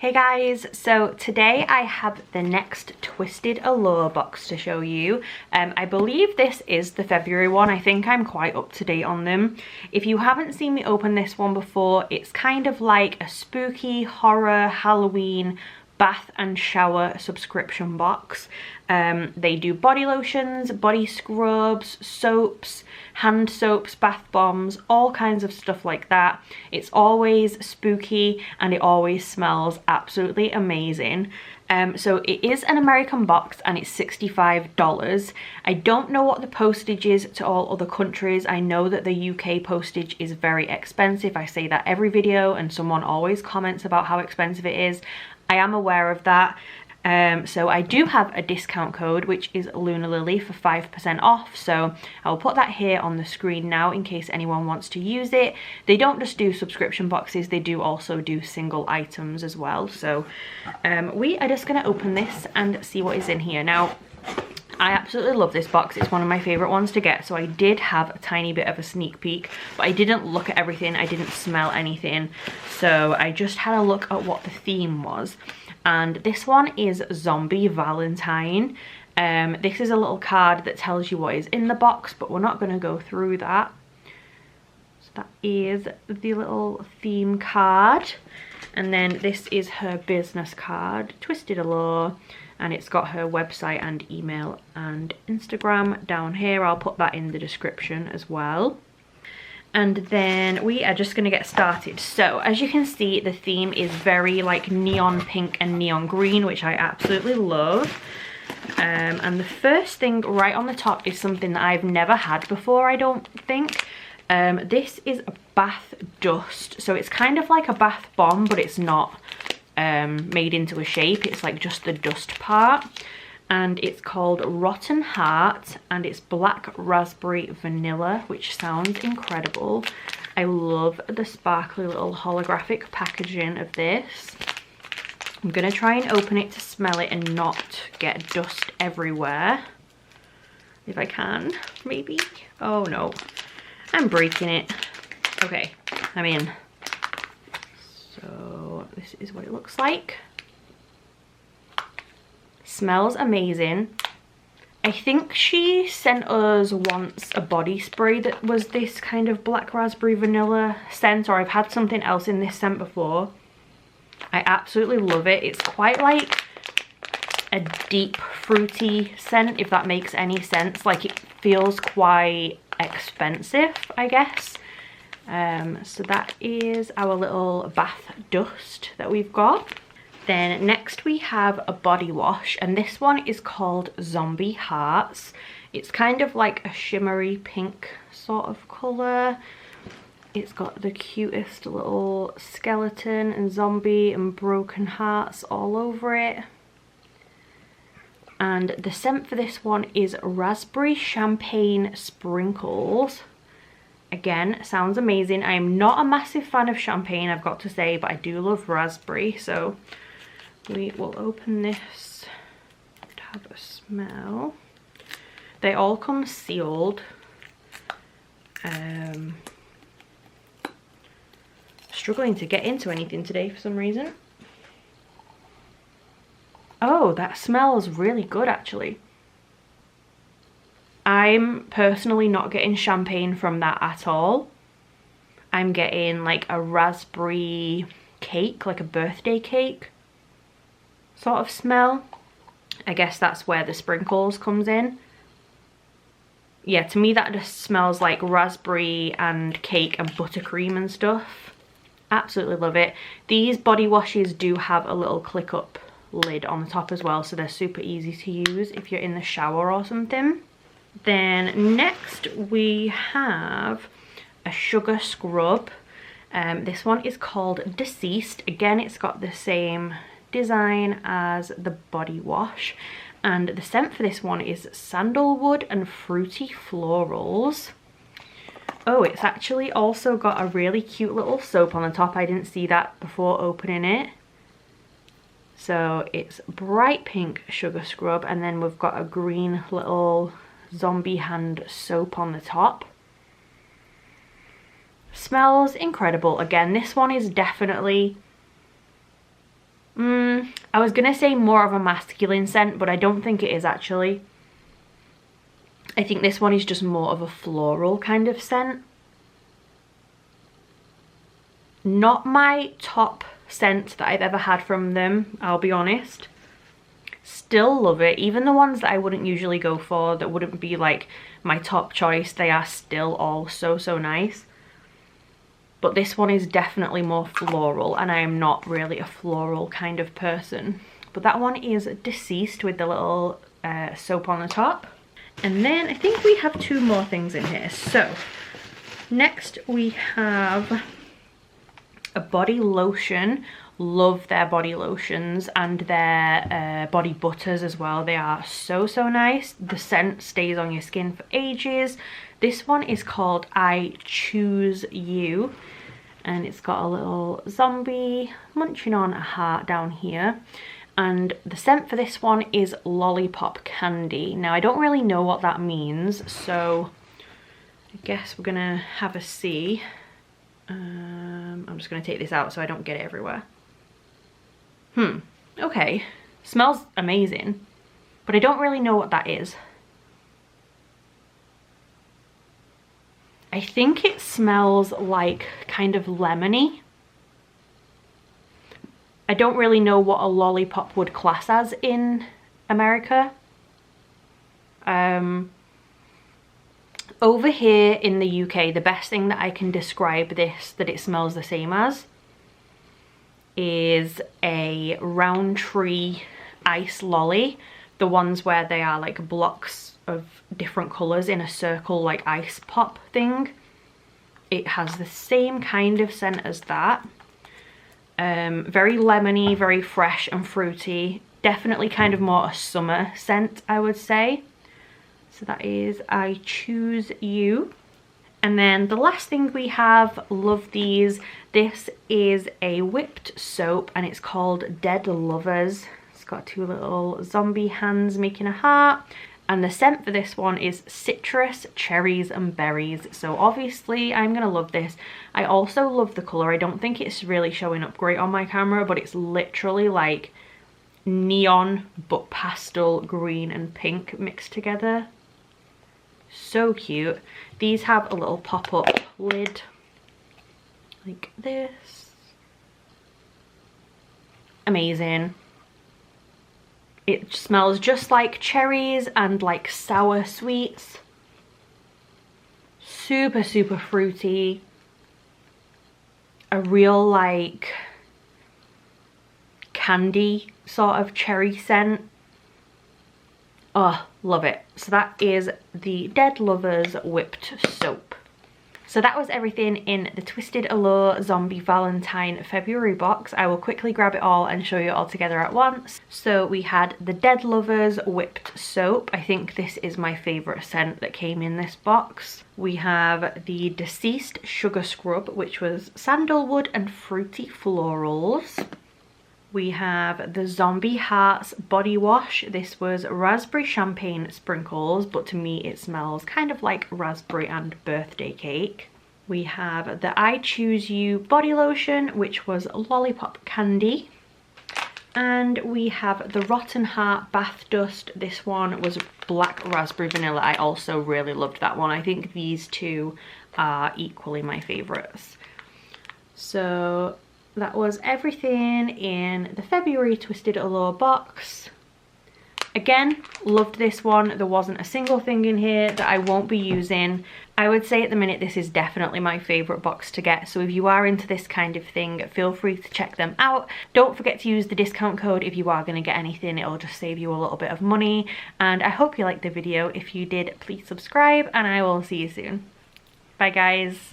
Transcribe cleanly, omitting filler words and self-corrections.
Hey guys, so today I have the next Twisted Allure box to show you. I believe this is the February one. I think I'm quite up to date on them. If you haven't seen me open this one before, it's kind of like a spooky horror Halloween bath and shower subscription box. They do body lotions, body scrubs, soaps, hand soaps, bath bombs, all kinds of stuff like that. It's always spooky and it always smells absolutely amazing. So it is an American box and it's $65. I don't know what the postage is to all other countries. I know that the UK postage is very expensive. I say that every video and someone always comments about how expensive it is. I am aware of that. So I do have a discount code, which is LunaLily for 5% off. So I'll put that here on the screen now in case anyone wants to use it. They don't just do subscription boxes, they do also do single items as well. So we are just going to open this and see what is in here. Now, I absolutely love this box. It's one of my favorite ones to get. So I did have a tiny bit of a sneak peek, but I didn't look at everything. I didn't smell anything. So I just had a look at what the theme was. And this one is Zombie Valentine. This is a little card that tells you what is in the box, but we're not going to go through that. So that is the little theme card. And then this is her business card, Twisted Allure. And it's got her website and email and Instagram down here. I'll put that in the description as well. And then we are just going to get started. So as you can see, the theme is very like neon pink and neon green, which I absolutely love. And the first thing right on the top is something that I've never had before, I don't think. This is a bath dust. So it's kind of like a bath bomb, but it's not made into a shape. It's like just the dust part. And it's called Rotten Heart, and it's black raspberry vanilla, which sounds incredible. I love the sparkly little holographic packaging of this. I'm gonna try and open it to smell it and not get dust everywhere. If I can, maybe. Oh no, I'm breaking it. Okay, I'm in. So this is what it looks like. Smells amazing. I think she sent us once a body spray that was this kind of black raspberry vanilla scent, or I've had something else in this scent before. I absolutely love it. It's quite like a deep fruity scent, if that makes any sense. Like, it feels quite expensive, I guess. So that is our little bath dust that we've got. Then next we have a body wash, and this one is called Zombie Hearts. It's kind of like a shimmery pink sort of colour. It's got the cutest little skeleton and zombie and broken hearts all over it. And the scent for this one is Raspberry Champagne Sprinkles. Again, sounds amazing. I am not a massive fan of champagne, I've got to say, but I do love raspberry, so we will open this to have a smell. They all come sealed. Struggling to get into anything today for some reason. Oh, that smells really good actually. I'm personally not getting champagne from that at all. I'm getting like a raspberry cake, like a birthday cake sort of smell. I guess that's where the sprinkles comes in. Yeah, to me that just smells like raspberry and cake and buttercream and stuff. Absolutely love it. These body washes do have a little click up lid on the top as well, so they're super easy to use if you're in the shower or something. Then next we have a sugar scrub. This one is called Deceased. Again, it's got the same design as the body wash, and the scent for this one is sandalwood and fruity florals. Oh, it's actually also got a really cute little soap on the top. I didn't see that before opening it. So it's bright pink sugar scrub, and then we've got a green little zombie hand soap on the top. Smells incredible. Again, this one is definitely I was gonna say more of a masculine scent, but I don't think it is actually. I think this one is just more of a floral kind of scent. Not my top scent that I've ever had from them, I'll be honest. Still love it. Even the ones that I wouldn't usually go for, that wouldn't be like my top choice, they are still all so nice. But this one is definitely more floral, and I am not really a floral kind of person. But that one is Deceased with the little soap on the top. And then I think we have two more things in here. So next we have a body lotion. Love their body lotions and their body butters as well. They are so nice. The scent stays on your skin for ages. This one is called I Choose You, and it's got a little zombie munching on a heart down here. And the scent for this one is Lollipop Candy. Now I don't really know what that means, so I guess we're gonna have a see. I'm just gonna take this out so I don't get it everywhere. Okay, smells amazing, but I don't really know what that is. I think it smells like kind of lemony. I don't really know what a lollipop would class as in America. Over here in the UK, the best thing that I can describe this, that it smells the same as, is a Roundtree ice lolly. The ones where they are like blocks of different colours in a circle, like ice pop thing. It has the same kind of scent as that. Very lemony, very fresh and fruity. Definitely kind of more a summer scent, I would say. So that is I Choose You. And then the last thing we have, love these. This is a whipped soap and it's called Dead Lovers. It's got two little zombie hands making a heart. And the scent for this one is citrus, cherries and berries. So obviously I'm gonna love this. I also love the colour. I don't think it's really showing up great on my camera, but it's literally like neon but pastel green and pink mixed together. So cute. These have a little pop-up lid like this. Amazing. It smells just like cherries and like sour sweets. Super fruity. A real like candy sort of cherry scent. Oh, love it. So that is the Dead Lovers Whipped Soap. So that was everything in the Twisted Allure Zombie Valentine February box. I will quickly grab it all and show you it all together at once. So we had the Dead Lovers Whipped Soap. I think this is my favourite scent that came in this box. We have the Deceased Sugar Scrub, which was sandalwood and fruity florals. We have the Zombie Hearts Body Wash. This was raspberry champagne sprinkles, but to me it smells kind of like raspberry and birthday cake. We have the I Choose You Body Lotion, which was Lollipop Candy. And we have the Rotten Heart Bath Dust. This one was Black Raspberry Vanilla. I also really loved that one. I think these two are equally my favourites. So that was everything in the February Twisted Allure box. Again, loved this one. There wasn't a single thing in here that I won't be using. I would say at the minute this is definitely my favourite box to get. So if you are into this kind of thing, feel free to check them out. Don't forget to use the discount code if you are going to get anything. It'll just save you a little bit of money. And I hope you liked the video. If you did, please subscribe and I will see you soon. Bye guys.